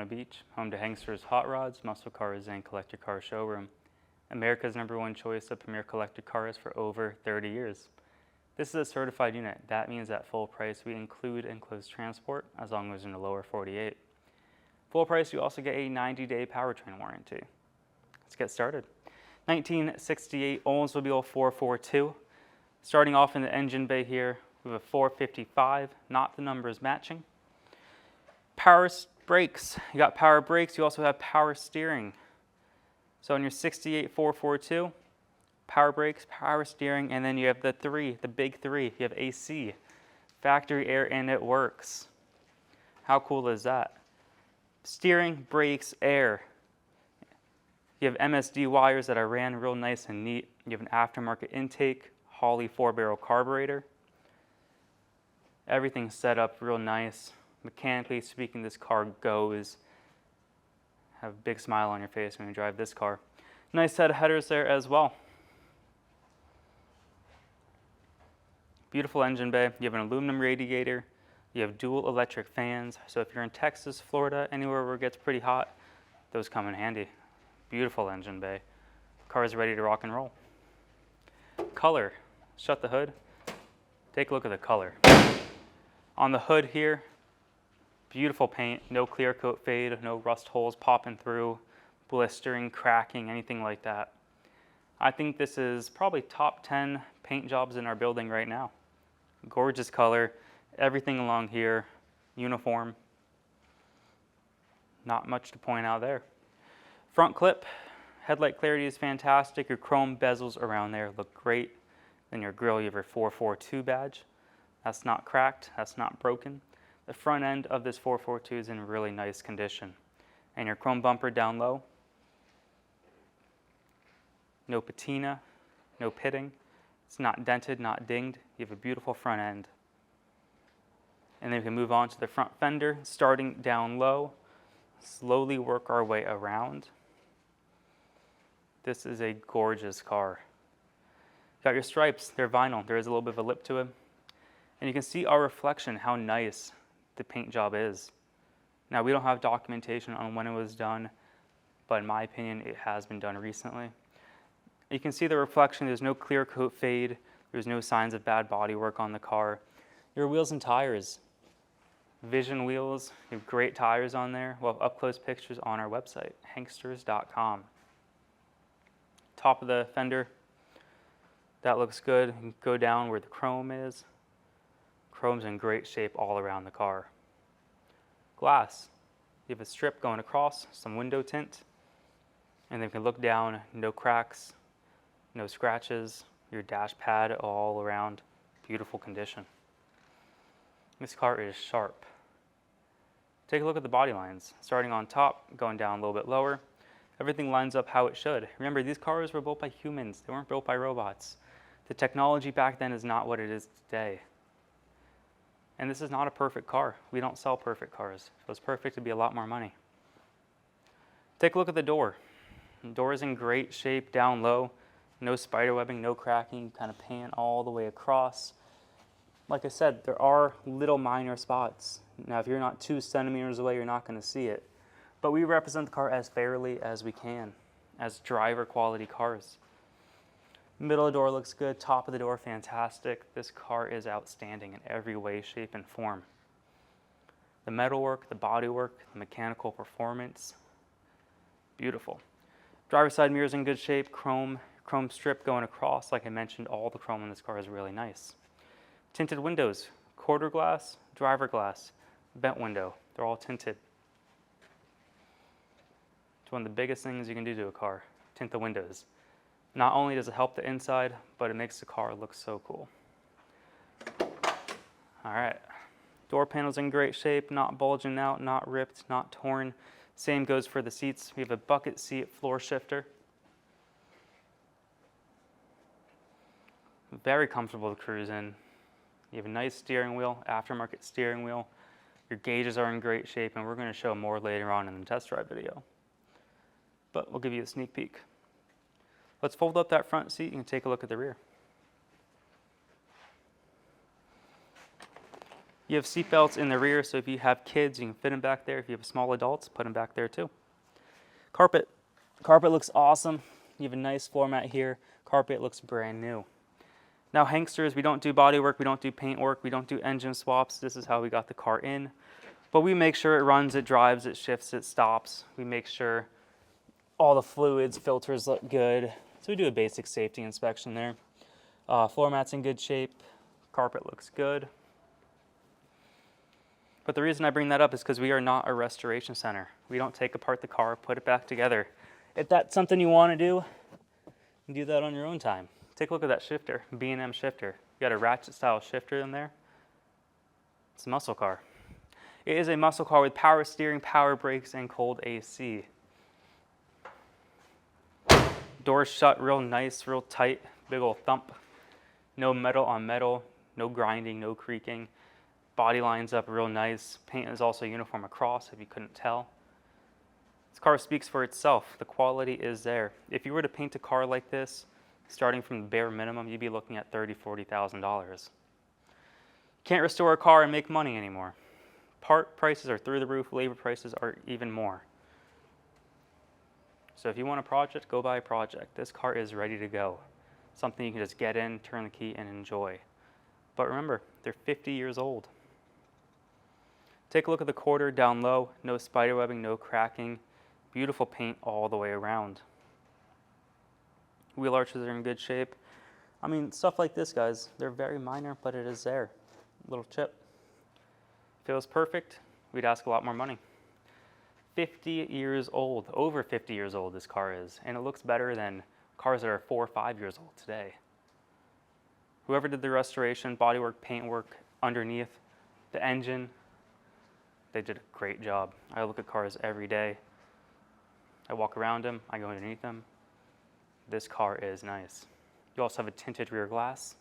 Daytona Beach, home to Hanksters Hot Rods, Muscle Cars, and Collector Car Showroom. America's #1 choice of premier collector cars for over 30 years. This is a certified unit. That means at full price we include enclosed transport as long as in the lower 48. Full price you also get a 90-day powertrain warranty. Let's get started. 1968 Oldsmobile 442. Starting off in the engine bay here, we have a 455, not the numbers matching. Power brakes. You got power brakes, you also have power steering. So in your 68 442, power brakes, power steering, and then you have the big three. You have AC, factory air, and it works. How cool is that? Steering, brakes, air. You have MSD wires that are ran real nice and neat. You have an aftermarket intake, Holley 4-barrel carburetor. Everything's set up real nice. Mechanically speaking, this car goes. Have a big smile on your face when you drive this car. Nice set of headers there as well. Beautiful engine bay. You have an aluminum radiator. You have dual electric fans. So if you're in Texas, Florida, anywhere where it gets pretty hot, those come in handy. Beautiful engine bay. Car is ready to rock and roll. Color. Shut the hood. Take a look at the color. On the hood here, beautiful paint, no clear coat fade, no rust holes popping through, blistering, cracking, anything like that. I think this is probably top 10 paint jobs in our building right now. Gorgeous color, everything along here, uniform. Not much to point out there. Front clip, headlight clarity is fantastic. Your chrome bezels around there look great. Then your grille, you have your 442 badge. That's not cracked, that's not broken. The front end of this 442 is in really nice condition. And your chrome bumper down low, no patina, no pitting. It's not dented, not dinged. You have a beautiful front end. And then we can move on to the front fender, starting down low, slowly work our way around. This is a gorgeous car. Got your stripes, they're vinyl. There is a little bit of a lip to it. And you can see our reflection, how nice the paint job is. Now we don't have documentation on when it was done, but in my opinion it has been done recently. You can see the reflection, there's no clear coat fade, there's no signs of bad bodywork on the car. Your wheels and tires, Vision wheels, you have great tires on there. We'll have up close pictures on our website, hanksters.com. Top of the fender, that looks good. You can go down where the chrome is. Chrome's in great shape all around the car. Glass, you have a strip going across, some window tint, and then you can look down, no cracks, no scratches, your dash pad all around, beautiful condition. This car is sharp. Take a look at the body lines, starting on top, going down a little bit lower. Everything lines up how it should. Remember, these cars were built by humans, they weren't built by robots. The technology back then is not what it is today. And this is not a perfect car. We don't sell perfect cars. If it was perfect, it'd be a lot more money. Take a look at the door. The door is in great shape down low. No spider webbing, no cracking. Kind of pan all the way across. Like I said, there are little minor spots. Now, if you're not 2 centimeters away, you're not going to see it. But we represent the car as fairly as we can, as driver quality cars. Middle of the door looks good, top of the door fantastic. This car is outstanding in every way, shape, and form. The metalwork, the bodywork, the mechanical performance, beautiful. Driver's side mirrors in good shape, chrome strip going across. Like I mentioned, all the chrome in this car is really nice. Tinted windows, quarter glass, driver glass, vent window, they're all tinted. It's one of the biggest things you can do to a car, tint the windows. Not only does it help the inside, but it makes the car look so cool. All right, door panel's in great shape, not bulging out, not ripped, not torn. Same goes for the seats. We have a bucket seat floor shifter. Very comfortable to cruise in. You have a nice steering wheel, aftermarket steering wheel. Your gauges are in great shape, and we're going to show more later on in the test drive video. But we'll give you a sneak peek. Let's fold up that front seat and take a look at the rear. You have seat belts in the rear, so if you have kids, you can fit them back there. If you have small adults, put them back there too. Carpet. Carpet looks awesome. You have a nice floor mat here. Carpet looks brand new. Now Hanksters, we don't do body work, we don't do paint work, we don't do engine swaps. This is how we got the car in. But we make sure it runs, it drives, it shifts, it stops. We make sure all the fluids, filters look good. So we do a basic safety inspection there. Floor mat's in good shape. Carpet looks good. But the reason I bring that up is because we are not a restoration center. We don't take apart the car, put it back together. If that's something you want to do, you can do that on your own time. Take a look at that shifter, B&M shifter. You got a ratchet style shifter in there. It's a muscle car. It is a muscle car with power steering, power brakes, and cold AC. Doors shut real nice, real tight, big old thump. No metal on metal, no grinding, no creaking. Body lines up real nice. Paint is also uniform across, if you couldn't tell. This car speaks for itself. The quality is there. If you were to paint a car like this, starting from the bare minimum, you'd be looking at $30,000, $40,000. Can't restore a car and make money anymore. Part prices are through the roof, labor prices are even more. So if you want a project, go buy a project. This car is ready to go. Something you can just get in, turn the key, and enjoy. But remember, they're 50 years old. Take a look at the quarter down low, no spider webbing, no cracking, beautiful paint all the way around. Wheel arches are in good shape. I mean, stuff like this, guys, they're very minor, but it is there. Little chip. If it was perfect, we'd ask a lot more money. 50 years old, over 50 years old this car is, and it looks better than cars that are 4 or 5 years old today. Whoever did the restoration, bodywork, paintwork, underneath, the engine, they did a great job. I look at cars every day. I walk around them, I go underneath them. This car is nice. You also have a tinted rear glass.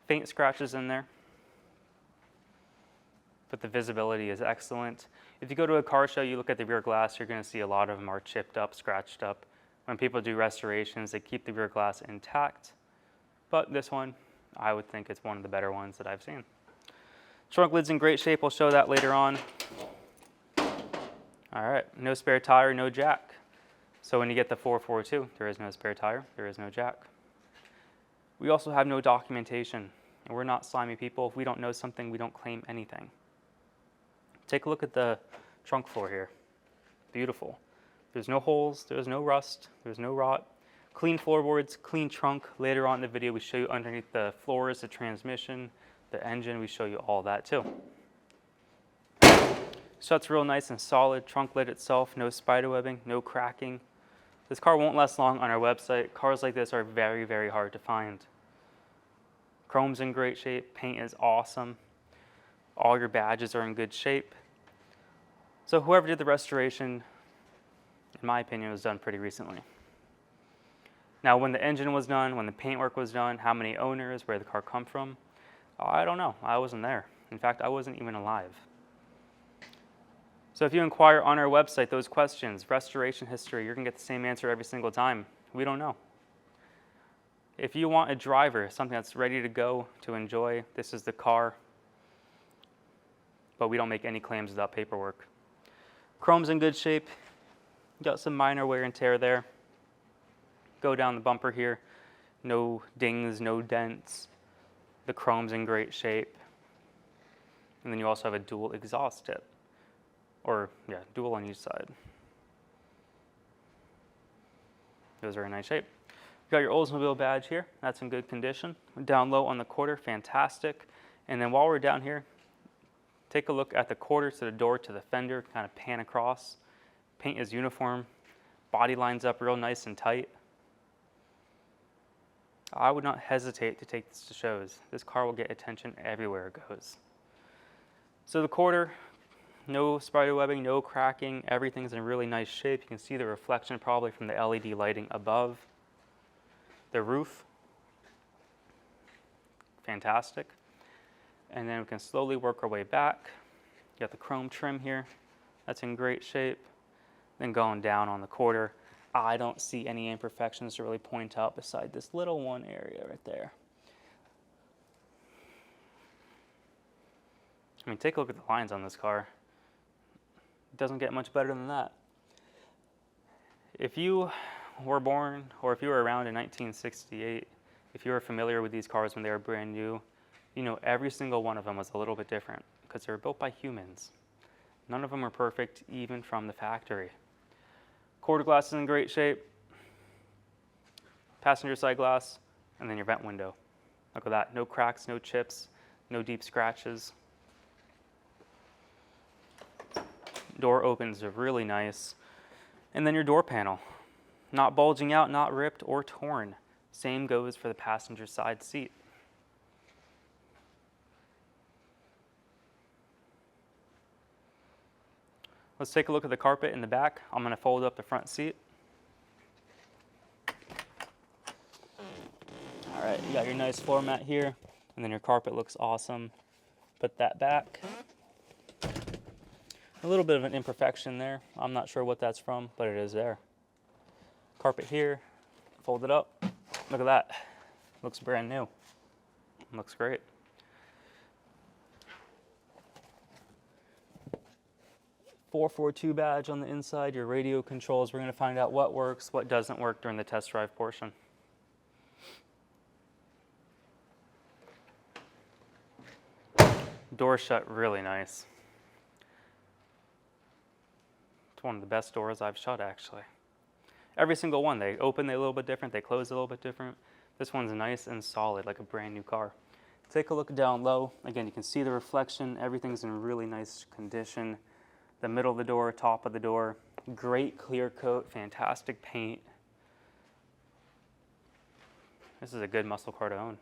Faint scratches in there, but the visibility is excellent. If you go to a car show, you look at the rear glass, you're going to see a lot of them are chipped up, scratched up. When people do restorations, they keep the rear glass intact. But this one, I would think it's one of the better ones that I've seen. Trunk lid's in great shape. We'll show that later on. All right, no spare tire, no jack. So when you get the 442, there is no spare tire, there is no jack. We also have no documentation, and we're not slimy people. If we don't know something, we don't claim anything. Take a look at the trunk floor here. Beautiful. There's no holes, there's no rust, there's no rot. Clean floorboards, clean trunk. Later on in the video, we show you underneath the floors, the transmission, the engine. We show you all that too. Shuts real nice and solid. Trunk lid itself, no spider webbing, no cracking. This car won't last long on our website. Cars like this are very, very hard to find. Chrome's in great shape. Paint is awesome. All your badges are in good shape. So whoever did the restoration, in my opinion, was done pretty recently. Now, when the engine was done, when the paintwork was done, how many owners, where the car come from, I don't know. I wasn't there. In fact, I wasn't even alive. So if you inquire on our website those questions, restoration history, you're going to get the same answer every single time. We don't know. If you want a driver, something that's ready to go, to enjoy, this is the car. But we don't make any claims without paperwork. Chrome's in good shape. Got some minor wear and tear there. Go down the bumper here. No dings, no dents. The chrome's in great shape. And then you also have a dual exhaust tip. Or, yeah, dual on each side. Those are in nice shape. You got your Oldsmobile badge here. That's in good condition. Down low on the quarter, fantastic. And then while we're down here, take a look at the quarter to the door to the fender, kind of pan across. Paint is uniform. Body lines up real nice and tight. I would not hesitate to take this to shows. This car will get attention everywhere it goes. So the quarter, no spider webbing, no cracking. Everything's in really nice shape. You can see the reflection probably from the LED lighting above. The roof, fantastic. And then we can slowly work our way back. You got the chrome trim here. That's in great shape. Then going down on the quarter, I don't see any imperfections to really point out beside this little one area right there. I mean, take a look at the lines on this car. It doesn't get much better than that. If you were born, or if you were around in 1968, if you were familiar with these cars when they were brand new, you know every single one of them was a little bit different because they were built by humans. None of them are perfect, even from the factory. Quarter glass is in great shape, passenger side glass, and then your vent window. Look at that, no cracks, no chips, no deep scratches. Door opens are really nice. And then your door panel, not bulging out, not ripped or torn. Same goes for the passenger side seat. Let's take a look at the carpet in the back. I'm going to fold up the front seat. All right, you got your nice floor mat here, and then your carpet looks awesome. Put that back. A little bit of an imperfection there. I'm not sure what that's from, but it is there. Carpet here, fold it up. Look at that. Looks brand new. Looks great. .442 badge on the inside, your radio controls. We're going to find out what works, what doesn't work during the test drive portion. Door shut really nice. It's one of the best doors I've shut, actually. Every single one, they open a little bit different, they close a little bit different. This one's nice and solid, like a brand new car. Take a look down low. Again, you can see the reflection. Everything's in really nice condition. The middle of the door, top of the door, great clear coat, fantastic paint. This is a good muscle car to own.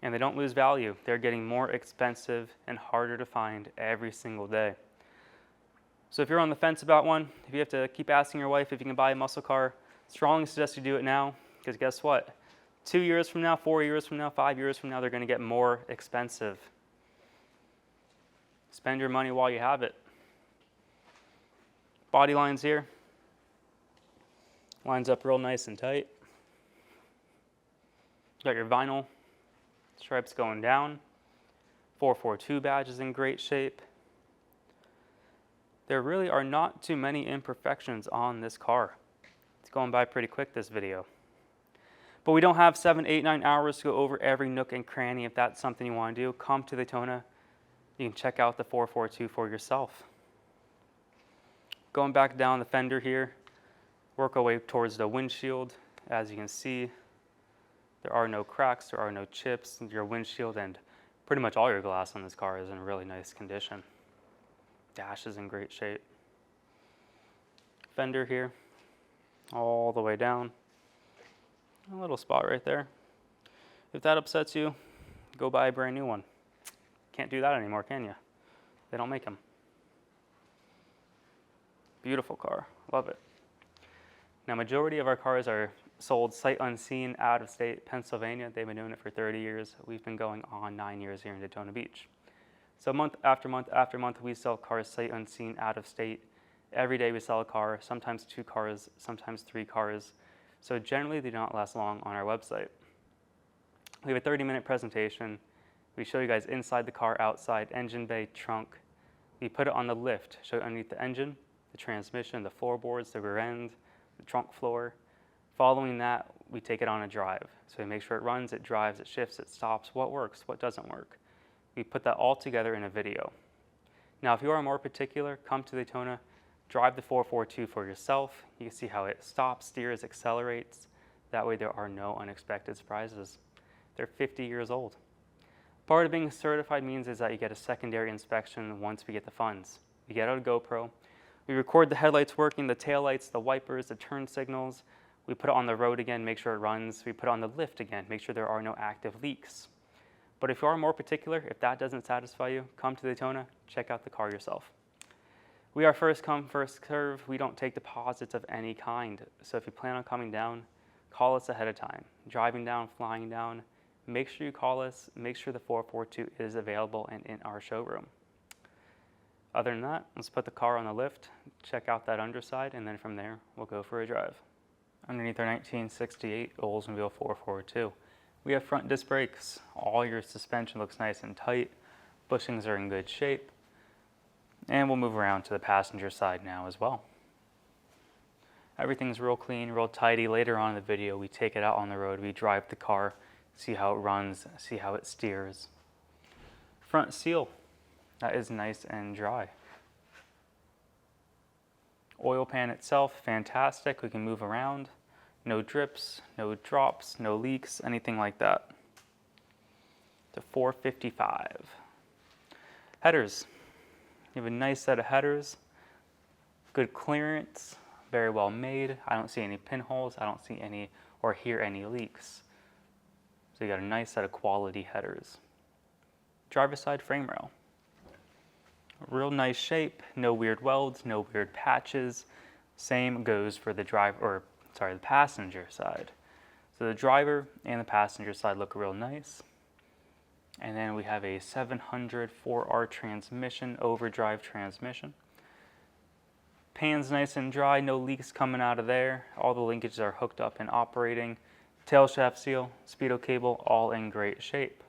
And they don't lose value. They're getting more expensive and harder to find every single day. So if you're on the fence about one, if you have to keep asking your wife if you can buy a muscle car, strongly suggest you do it now, because guess what? 2 years from now, 4 years from now, 5 years from now, they're going to get more expensive. Spend your money while you have it. Body lines here. Lines up real nice and tight. Got your vinyl stripes going down. 442 badge is in great shape. There really are not too many imperfections on this car. It's going by pretty quick, this video. But we don't have 7, 8, 9 hours to go over every nook and cranny. If that's something you want to do, come to Daytona. You can check out the 442 for yourself. Going back down the fender here, work our way towards the windshield. As you can see, there are no cracks, there are no chips. Your windshield and pretty much all your glass on this car is in really nice condition. Dash is in great shape. Fender here, all the way down. A little spot right there. If that upsets you, go buy a brand new one. Can't do that anymore, can you? They don't make them. Beautiful car, love it. Now, majority of our cars are sold sight unseen out of state, Pennsylvania. They've been doing it for 30 years. We've been going on 9 years here in Daytona Beach. So month after month after month, we sell cars sight unseen out of state. Every day we sell a car, sometimes 2 cars, sometimes 3 cars. So generally they do not last long on our website. We have a 30-minute presentation. We show you guys inside the car, outside, engine bay, trunk. We put it on the lift, show you underneath the engine, the transmission, the floorboards, the rear end, the trunk floor. Following that, we take it on a drive. So we make sure it runs, it drives, it shifts, it stops, what works, what doesn't work. We put that all together in a video. Now, if you are more particular, come to Daytona, drive the 442 for yourself. You can see how it stops, steers, accelerates. That way there are no unexpected surprises. They're 50 years old. Part of being certified means is that you get a secondary inspection once we get the funds. We get out a GoPro. We record the headlights working, the taillights, the wipers, the turn signals. We put it on the road again, make sure it runs. We put it on the lift again, make sure there are no active leaks. But if you are more particular, if that doesn't satisfy you, come to Daytona, check out the car yourself. We are first come, first serve. We don't take deposits of any kind. So if you plan on coming down, call us ahead of time. Driving down, flying down, make sure you call us. Make sure the 442 is available and in our showroom. Other than that, let's put the car on the lift, check out that underside, and then from there, we'll go for a drive. Underneath our 1968 Oldsmobile 442. We have front disc brakes. All your suspension looks nice and tight. Bushings are in good shape. And we'll move around to the passenger side now as well. Everything's real clean, real tidy. Later on in the video, we take it out on the road, we drive the car, see how it runs, see how it steers. Front seal, that is nice and dry. Oil pan itself, fantastic. We can move around. No drips, no drops, no leaks, anything like that. The 455. Headers. You have a nice set of headers. Good clearance, very well made. I don't see any pinholes. I don't see any or hear any leaks. So you got a nice set of quality headers. Driver's side frame rail. Real nice shape, no weird welds, no weird patches. Same goes for the the passenger side. So the driver and the passenger side look real nice. And then we have a 700 4R transmission, overdrive transmission. Pan's nice and dry, no leaks coming out of there. All the linkages are hooked up and operating. Tail shaft seal, speedo cable, all in great shape.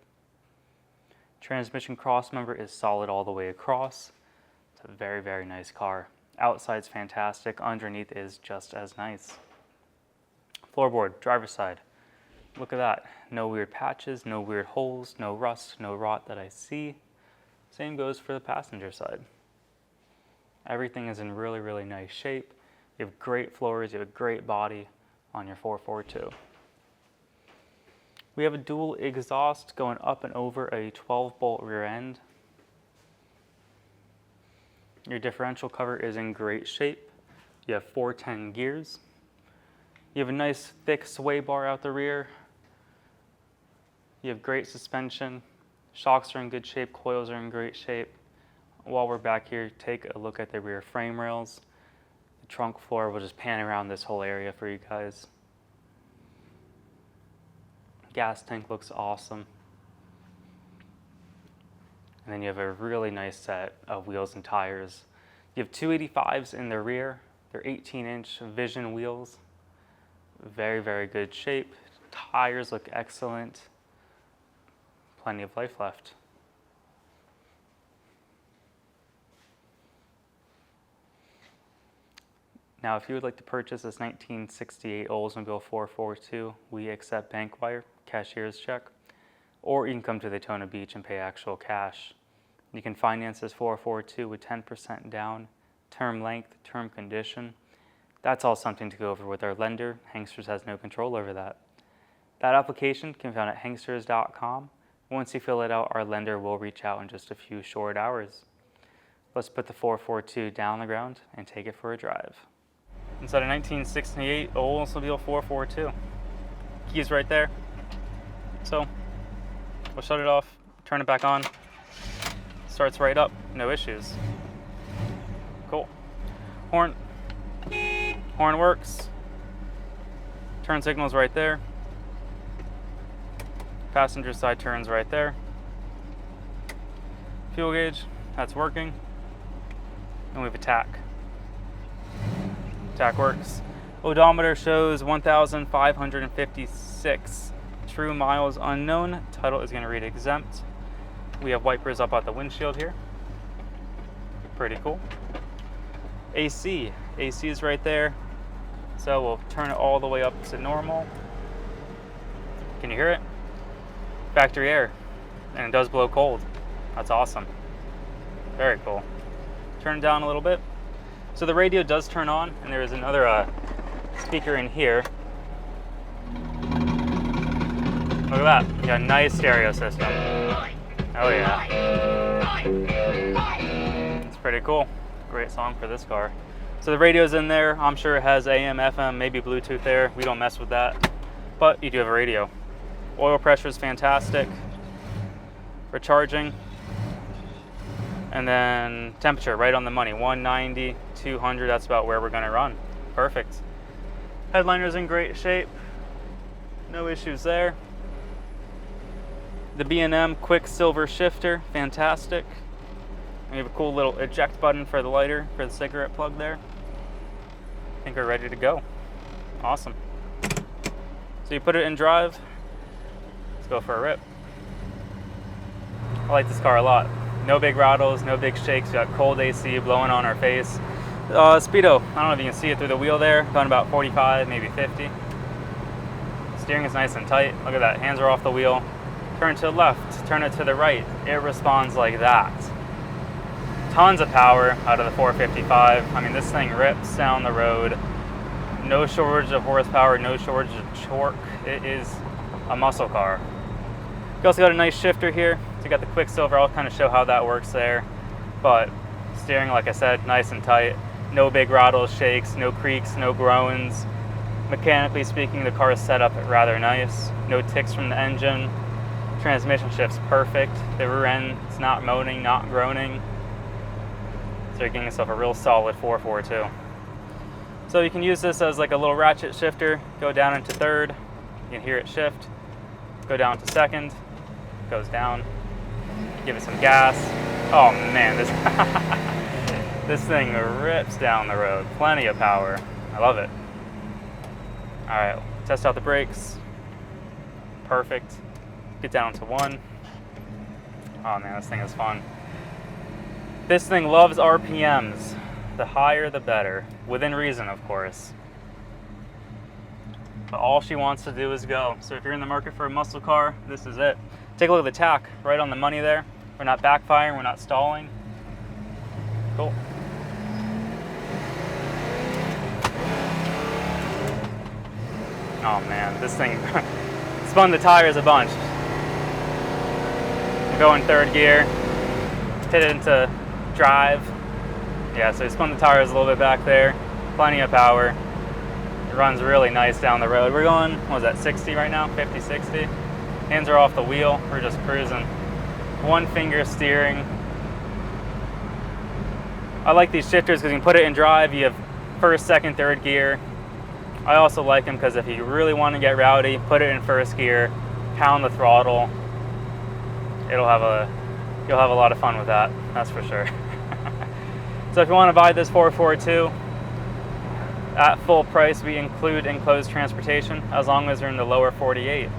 Transmission cross member is solid all the way across. It's a very, very nice car. Outside's fantastic, underneath is just as nice. Floorboard, driver's side. Look at that. No weird patches, no weird holes, no rust, no rot that I see. Same goes for the passenger side. Everything is in really, really nice shape. You have great floors, you have a great body on your 442. We have a dual exhaust going up and over a 12-bolt rear end. Your differential cover is in great shape. You have 410 gears. You have a nice thick sway bar out the rear. You have great suspension. Shocks are in good shape, coils are in great shape. While we're back here, take a look at the rear frame rails. The trunk floor, we'll just pan around this whole area for you guys. Gas tank looks awesome. And then you have a really nice set of wheels and tires. You have 285s in the rear. They're 18-inch Vision wheels. Very, very good shape. Tires look excellent. Plenty of life left. Now, if you would like to purchase this 1968 Oldsmobile 442, we accept bank wire, cashier's check, or you can come to Daytona Beach and pay actual cash. You can finance this 442 with 10% down, term length, term condition. That's all something to go over with our lender. Hanksters has no control over that. That application can be found at hanksters.com. Once you fill it out, our lender will reach out in just a few short hours. Let's put the 442 down on the ground and take it for a drive. Inside a 1968 Oldsmobile 442. Keys right there. So we'll shut it off, turn it back on. Starts right up, no issues. Cool. Horn works. Turn signal's right there. Passenger side turns right there. Fuel gauge, that's working. And we have a tach. Tach works. Odometer shows 1,556. True miles unknown. Title is going to read exempt. We have wipers up at the windshield here. Pretty cool. AC is right there. So we'll turn it all the way up to normal. Can you hear it? Factory air. And it does blow cold. That's awesome. Very cool. Turn it down a little bit. So the radio does turn on, and there is another speaker in here. Look at that. You got a nice stereo system. Oh yeah. It's pretty cool. Great song for this car. So the radio's in there. I'm sure it has AM, FM, maybe Bluetooth there. We don't mess with that. But you do have a radio. Oil pressure is fantastic for charging. And then temperature, right on the money. 190, 200, that's about where we're gonna run. Perfect. Headliner's in great shape. No issues there. The B&M Quicksilver shifter, fantastic. We have a cool little eject button for the lighter, for the cigarette plug there. I think we're ready to go. Awesome. So you put it in drive. Let's go for a rip. I like this car a lot. No big rattles, no big shakes. We got cold AC blowing on our face. Speedo, I don't know if you can see it through the wheel there, going about 45, maybe 50. Steering is nice and tight. Look at that, hands are off the wheel. Turn to the left, turn it to the right. It responds like that. Tons of power out of the 455. I mean, this thing rips down the road. No shortage of horsepower, no shortage of torque. It is a muscle car. You also got a nice shifter here. So you got the Quicksilver. I'll kind of show how that works there. But steering, like I said, nice and tight. No big rattles, shakes, no creaks, no groans. Mechanically speaking, the car is set up rather nice. No ticks from the engine. Transmission shift's perfect. The rear end is not moaning, not groaning. So you're getting yourself a real solid 442. So you can use this as like a little ratchet shifter. Go down into third. You can hear it shift. Go down to second. Goes down. Give it some gas. Oh man, this this thing rips down the road. Plenty of power. I love it. All right, test out the brakes. Perfect. Get down to 1. Oh man, this thing is fun. This thing loves RPMs. The higher the better, within reason, of course. But all she wants to do is go. So if you're in the market for a muscle car, this is it. Take a look at the tack, right on the money there. We're not backfiring, we're not stalling. Cool. Oh man, this thing spun the tires a bunch. Go in third gear, hit it into drive. Yeah, so he spun the tires a little bit back there. Plenty of power. It runs really nice down the road. We're going, what was that, 60 right now? 50, 60. Hands are off the wheel. We're just cruising. One finger steering. I like these shifters because you can put it in drive. You have first, second, third gear. I also like them because if you really want to get rowdy, put it in first gear, pound the throttle. You'll have a lot of fun with that, that's for sure. So if you want to buy this 442, at full price we include enclosed transportation as long as you're in the lower 48.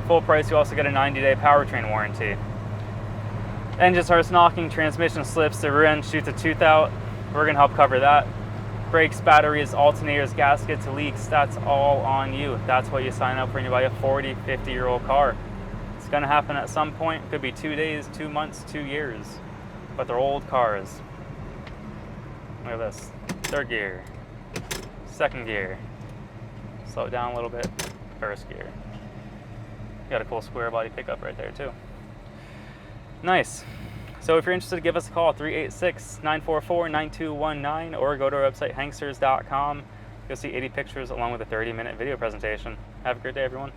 Full price you also get a 90-day powertrain warranty. Engine starts knocking, transmission slips, the rear end shoots a tooth out. We're going to help cover that. Brakes, batteries, alternators, gaskets, leaks, that's all on you. That's what you sign up for when you buy a 40, 50-year-old car. It's going to happen at some point. It could be 2 days, 2 months, 2 years. But they're old cars. Look at this. Third gear. Second gear. Slow it down a little bit. First gear. Got a cool square body pickup right there too. Nice. So if you're interested, give us a call, 386-944-9219, or go to our website, Hanksters.com. You'll see 80 pictures along with a 30-minute video presentation. Have a great day, everyone.